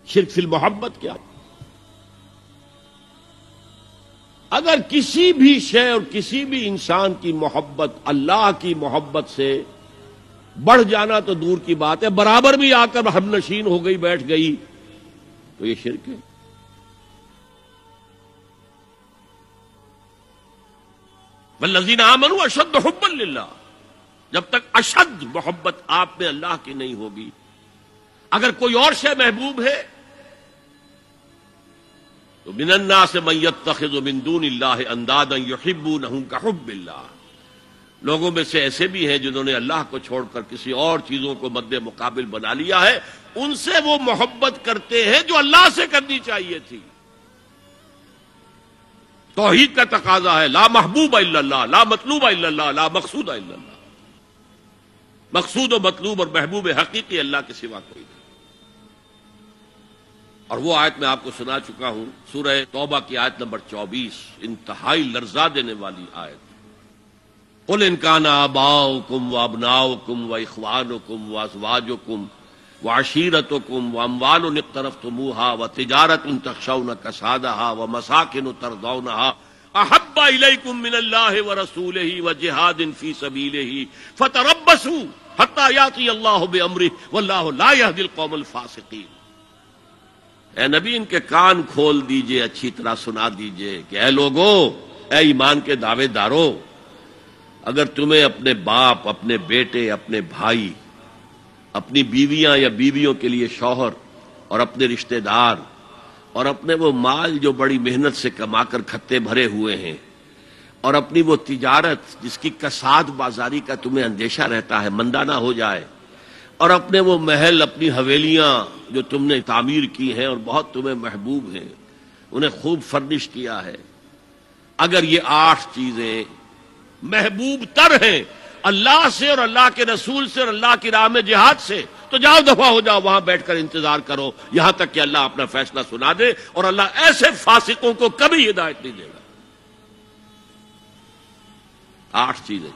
شرک فی المحبت کیا؟ اگر کسی بھی شے اور کسی بھی انسان کی محبت اللہ کی محبت سے بڑھ جانا تو دور کی بات ہے، برابر بھی آ کر ہم نشین ہو گئی، بیٹھ گئی، تو یہ شرک ہے۔ والذین آمنوا اشد حبا للہ، جب تک اشد محبت آپ میں اللہ کی نہیں ہوگی، اگر کوئی اور شے محبوب ہے تو من الناس من یتخذ من دون اللہ اندادا یحبونہم کحب اللہ، لوگوں میں سے ایسے بھی ہیں جنہوں نے اللہ کو چھوڑ کر کسی اور چیزوں کو مد مقابل بنا لیا ہے، ان سے وہ محبت کرتے ہیں جو اللہ سے کرنی چاہیے تھی۔ توحید کا تقاضا ہے لا محبوب الا اللہ، لا مطلوب الا اللہ، لا مقصود الا اللہ، مقصود و مطلوب اور محبوب حقیقی اللہ کے سوا کوئی نہیں۔ اور وہ آیت میں آپ کو سنا چکا ہوں، سورہ توبہ کی آیت نمبر 24، انتہائی لرزا دینے والی آیت۔ قل ان کان آباؤکم وابناؤکم واخوانکم وازواجکم وعشیرتکم واموال اقترفتموها وتجارۃ تخشون کسادها ومساکن ترضونها احب الیکم من اللہ ورسولہ وجہاد فی سبیلہ فتربصوا حتی یاتی اللہ بامرہ واللہ لا یہدی القوم الفاسقین۔ اے نبی، ان کے کان کھول دیجئے، اچھی طرح سنا دیجئے کہ اے لوگوں، اے ایمان کے دعوے داروں، اگر تمہیں اپنے باپ، اپنے بیٹے، اپنے بھائی، اپنی بیویاں یا بیویوں کے لیے شوہر اور اپنے رشتہ دار اور اپنے وہ مال جو بڑی محنت سے کما کر کھتے بھرے ہوئے ہیں اور اپنی وہ تجارت جس کی کساد بازاری کا تمہیں اندیشہ رہتا ہے مندہ نہ ہو جائے، اور اپنے وہ محل، اپنی حویلیاں جو تم نے تعمیر کی ہیں اور بہت تمہیں محبوب ہیں، انہیں خوب فرنش کیا ہے، اگر یہ 8 چیزیں محبوب تر ہیں اللہ سے اور اللہ کے رسول سے اور اللہ کی راہ میں جہاد سے، تو جاؤ دفع ہو جاؤ، وہاں بیٹھ کر انتظار کرو یہاں تک کہ اللہ اپنا فیصلہ سنا دے، اور اللہ ایسے فاسقوں کو کبھی ہدایت نہیں دے گا۔ 8 چیزیں۔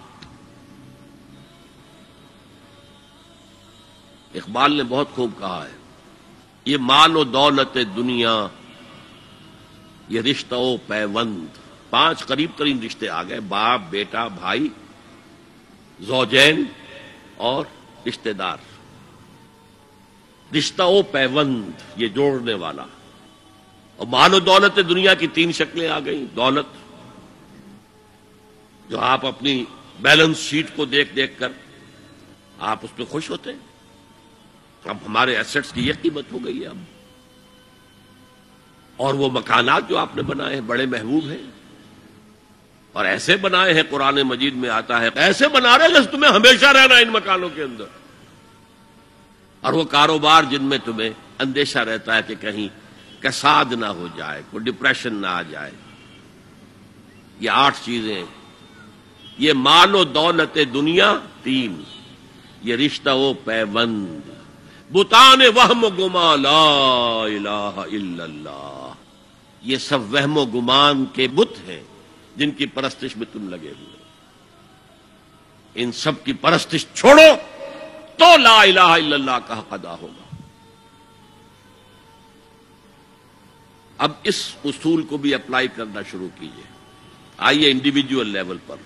اقبال نے بہت خوب کہا ہے، یہ مال و دولت دنیا، یہ رشتہ و پیوند، 5 قریب ترین رشتے آ گئے، باپ، بیٹا، بھائی، زوجین اور رشتہ دار۔ رشتہ و پیوند، یہ جوڑنے والا۔ اور مال و دولت دنیا کی 3 شکلیں آ گئیں۔ دولت جو آپ اپنی بیلنس شیٹ کو دیکھ دیکھ کر آپ اس پہ خوش ہوتے ہیں، اب ہمارے ایسٹس کی یہ قیمت ہو گئی ہے اب، اور وہ مکانات جو آپ نے بنائے ہیں بڑے محبوب ہیں، اور ایسے بنائے ہیں، قرآن مجید میں آتا ہے ایسے بنا رہے جیسے تمہیں ہمیشہ رہنا ان مکانوں کے اندر، اور وہ کاروبار جن میں تمہیں اندیشہ رہتا ہے کہ کہیں کساد نہ ہو جائے، کوئی ڈپریشن نہ آ جائے۔ یہ 8 چیزیں، یہ مال و دولت دنیا 3، یہ رشتہ و پیوند، بتان وہم و گمان لا الہ الا اللہ، یہ سب وہم و گمان کے بت ہیں جن کی پرستش میں تم لگے ہوئے، ان سب کی پرستش چھوڑو تو لا الہ الا اللہ کا حق ادا ہوگا۔ اب اس اصول کو بھی اپلائی کرنا شروع کیجئے۔ آئیے انڈیویجول لیول پر،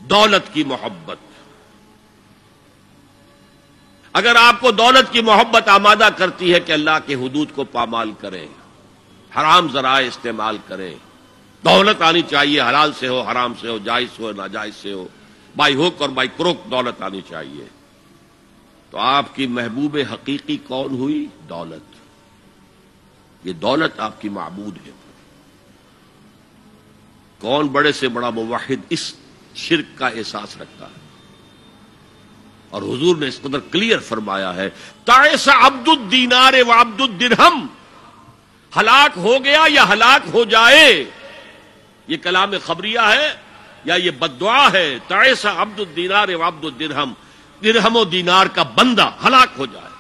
دولت کی محبت، اگر آپ کو دولت کی محبت آمادہ کرتی ہے کہ اللہ کے حدود کو پامال کریں، حرام ذرائع استعمال کریں، دولت آنی چاہیے، حلال سے ہو، حرام سے ہو، جائز ہو، ناجائز سے ہو، بائی ہوک اور بائی کروک دولت آنی چاہیے، تو آپ کی محبوب حقیقی کون ہوئی؟ دولت۔ یہ دولت آپ کی معبود ہے۔ کون بڑے سے بڑا موحد اس شرک کا احساس رکھتا ہے؟ اور حضور نے اس قدر کلیئر فرمایا ہے، تعس عبد الدینار و عبد الدرہم، ہلاک ہو گیا یا ہلاک ہو جائے، یہ کلام خبریہ ہے یا یہ بددعا ہے؟ تعس عبد الدینار و عبد الدرہم، درہم و دینار کا بندہ ہلاک ہو جائے۔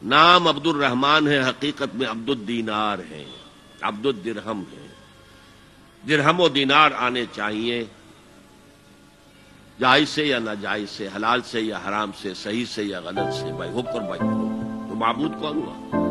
نام عبد الرحمن ہے، حقیقت میں عبد الدینار ہے، عبد الدرہم ہے۔ درہم و دینار آنے چاہیے، جائز سے یا ناجائز سے، حلال سے یا حرام سے، صحیح سے یا غلط سے، بھائی حکم بھائی معبود کون ہوا؟